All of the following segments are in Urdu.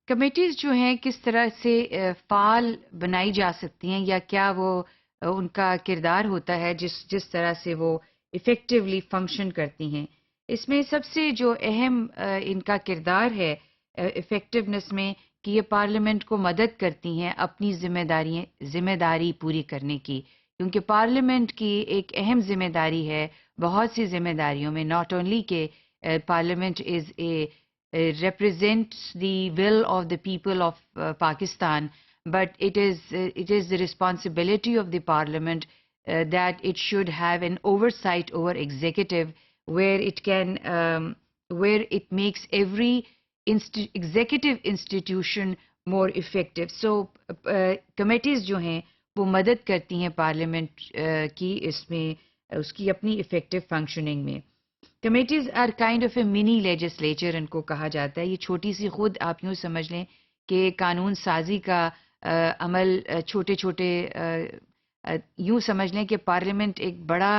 کمیٹیز جو ہیں کس طرح سے فعال بنائی جا سکتی ہیں یا کیا وہ ان کا کردار ہوتا ہے جس طرح سے وہ ایفیکٹولی فنکشن کرتی ہیں. اس میں سب سے جو اہم ان کا کردار ہے ایفیکٹونیس میں کہ یہ پارلیمنٹ کو مدد کرتی ہیں اپنی ذمہ داری پوری کرنے کی، کیونکہ پارلیمنٹ کی ایک اہم ذمہ داری ہے بہت سی ذمہ داریوں میں. ناٹ اونلی کہ parliament is a represents the will of the people of Pakistan, but it is the responsibility of the parliament that it should have an oversight over executive, where it makes every executive institution more effective. So committees جو ہیں وہ مدد کرتی ہیں پارلیمنٹ کی اس میں اس کی اپنی effective functioning میں. Committees are kind of a mini legislature ان کو کہا جاتا ہے. یہ چھوٹی سی خود آپ یوں سمجھ لیں کہ قانون سازی کا عمل چھوٹے چھوٹے یوں سمجھ لیں کہ پارلیمنٹ ایک بڑا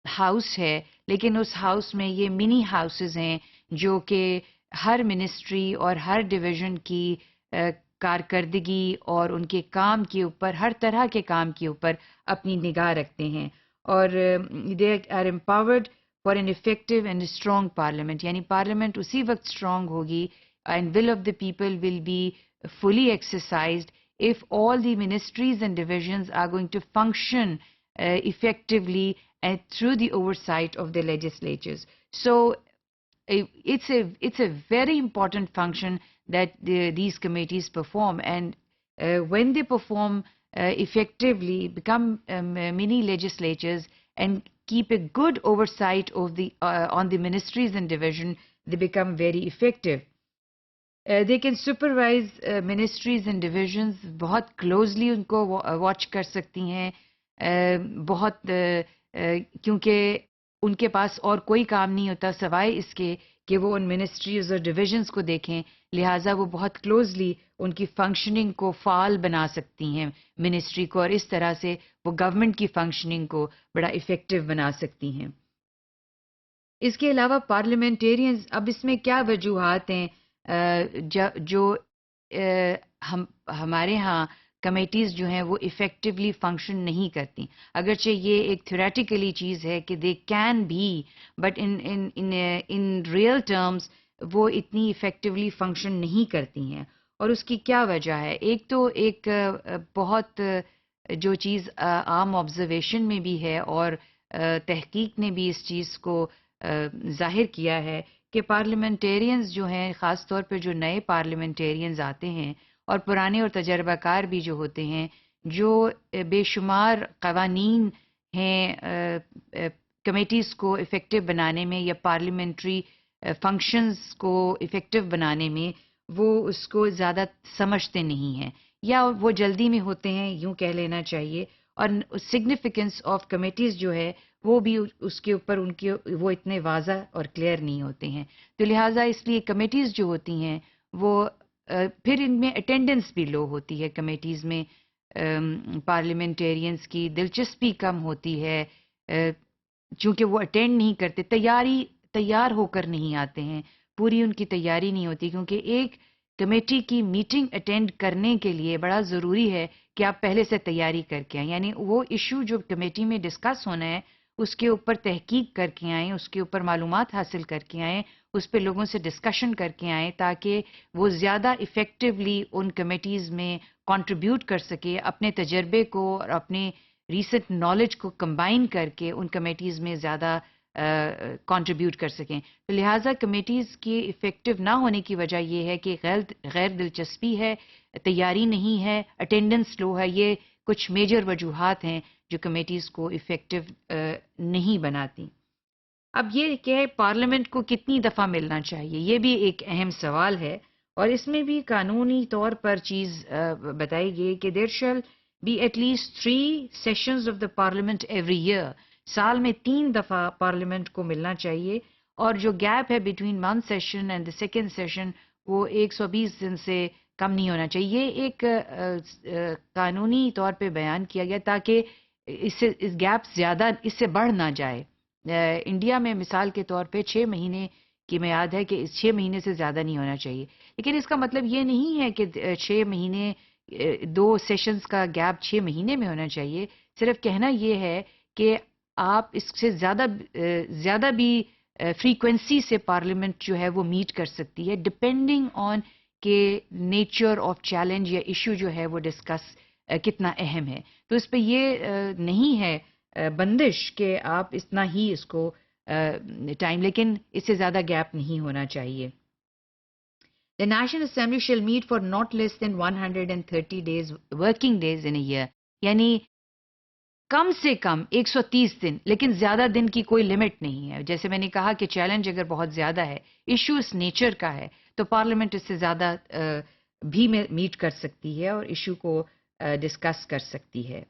ہاؤس ہے، لیکن اس ہاؤس میں یہ منی ہاؤسز ہیں جو کہ ہر منسٹری اور ہر ڈویژن کی کارکردگی اور ان کے کام کے اوپر، ہر طرح کے کام کے اوپر اپنی نگاہ رکھتے ہیں. اور they are empowered for an effective and strong parliament. یعنی پارلیمنٹ اسی وقت اسٹرانگ ہوگی and will of the people will be fully exercised if all the ministries and divisions are going to function effectively and through the oversight of the legislatures. So it's a very important function that these committees perform, and when they perform effectively, become mini legislatures and keep a good oversight of on the ministries and division, they become very effective. They can supervise ministries and divisions. بہت closely ان کو watch کر سکتی ہیں بہت کیونکہ ان کے پاس اور کوئی کام نہیں ہوتا سوائے اس کے کہ وہ ان منسٹریز اور ڈویژنس کو دیکھیں، لہٰذا وہ بہت کلوزلی ان کی فنکشننگ کو فعال بنا سکتی ہیں منسٹری کو، اور اس طرح سے وہ گورنمنٹ کی فنکشننگ کو بڑا افیکٹو بنا سکتی ہیں. اس کے علاوہ پارلیمنٹیرینز، اب اس میں کیا وجوہات ہیں جو ہمارے ہاں کمیٹیز جو ہیں وہ ایفیکٹولی فنکشن نہیں کرتی. اگرچہ یہ ایک تھیوریٹیکلی چیز ہے کہ دے کین بھی، بٹ ان ریئل ٹرمز وہ اتنی ایفیکٹولی فنکشن نہیں کرتی ہیں. اور اس کی کیا وجہ ہے؟ ایک تو ایک بہت جو چیز عام آبزرویشن میں بھی ہے اور تحقیق نے بھی اس چیز کو ظاہر کیا ہے کہ پارلیمنٹیرینز جو ہیں، خاص طور پہ جو نئے پارلیمنٹیرینز آتے ہیں اور پرانے اور تجربہ کار بھی جو ہوتے ہیں، جو بے شمار قوانین ہیں کمیٹیز کو ایفیکٹو بنانے میں یا پارلیمنٹری فنکشنز کو ایفیکٹو بنانے میں، وہ اس کو زیادہ سمجھتے نہیں ہیں یا وہ جلدی میں ہوتے ہیں یوں کہہ لینا چاہیے. اور سگنیفیکنس آف کمیٹیز جو ہے وہ بھی اس کے اوپر ان کے وہ اتنے واضح اور کلیئر نہیں ہوتے ہیں. تو لہٰذا اس لیے کمیٹیز جو ہوتی ہیں وہ پھر ان میں اٹینڈنس بھی لو ہوتی ہے. کمیٹیز میں پارلیمنٹیرینز کی دلچسپی کم ہوتی ہے چونکہ وہ اٹینڈ نہیں کرتے، تیار ہو کر نہیں آتے ہیں، پوری ان کی تیاری نہیں ہوتی. کیونکہ ایک کمیٹی کی میٹنگ اٹینڈ کرنے کے لیے بڑا ضروری ہے کہ آپ پہلے سے تیاری کر کے آئیں، یعنی وہ ایشو جو کمیٹی میں ڈسکس ہونا ہے اس کے اوپر تحقیق کر کے آئیں، اس کے اوپر معلومات حاصل کر کے آئیں، اس پہ لوگوں سے ڈسکشن کر کے آئیں تاکہ وہ زیادہ ایفیکٹولی ان کمیٹیز میں کنٹریبیوٹ کر سکے، اپنے تجربے کو اور اپنے ریسنٹ نالج کو کمبائن کر کے ان کمیٹیز میں زیادہ کنٹریبیوٹ کر سکیں. تو لہٰذا کمیٹیز کی ایفیکٹو نہ ہونے کی وجہ یہ ہے کہ غیر دلچسپی ہے، تیاری نہیں ہے، اٹینڈنس لو ہے. یہ کچھ میجر وجوہات ہیں جو کمیٹیز کو ایفیکٹو نہیں بناتی. اب یہ کہ پارلیمنٹ کو کتنی دفعہ ملنا چاہیے، یہ بھی ایک اہم سوال ہے، اور اس میں بھی قانونی طور پر چیز بتائی گئی کہ there shall be at least 3 sessions of the parliament every year. سال میں 3 دفعہ پارلیمنٹ کو ملنا چاہیے، اور جو گیپ ہے between 1 session and the second session وہ 120 دن سے کم نہیں ہونا چاہیے. یہ ایک قانونی طور پہ بیان کیا گیا تاکہ اس گیپ زیادہ اس سے بڑھ نہ جائے. انڈیا میں مثال کے طور پہ 6 مہینے کی میعاد ہے کہ 6 مہینے سے زیادہ نہیں ہونا چاہیے. لیکن اس کا مطلب یہ نہیں ہے کہ 6 مہینے 2 سیشنز کا گیپ 6 مہینے میں ہونا چاہیے. صرف کہنا یہ ہے کہ آپ اس سے زیادہ بھی فریکوینسی سے پارلیمنٹ جو ہے وہ میٹ کر سکتی ہے ڈپینڈنگ آن کہ نیچر آف چیلنج یا ایشو جو ہے وہ ڈسکس کتنا اہم ہے. تو اس پہ یہ نہیں ہے بندش کہ آپ اتنا ہی اس کو ٹائم، لیکن اس سے زیادہ گیپ نہیں ہونا چاہیے. The National Assembly shall meet for not less than 130 days working days in a year. یعنی کم سے کم 130 دن، لیکن زیادہ دن کی کوئی لمٹ نہیں ہے. جیسے میں نے کہا کہ چیلنج اگر بہت زیادہ ہے، ایشو اس نیچر کا ہے، تو پارلیمنٹ اس سے زیادہ بھی میٹ کر سکتی ہے اور ایشو کو ڈسکس کر سکتی ہے.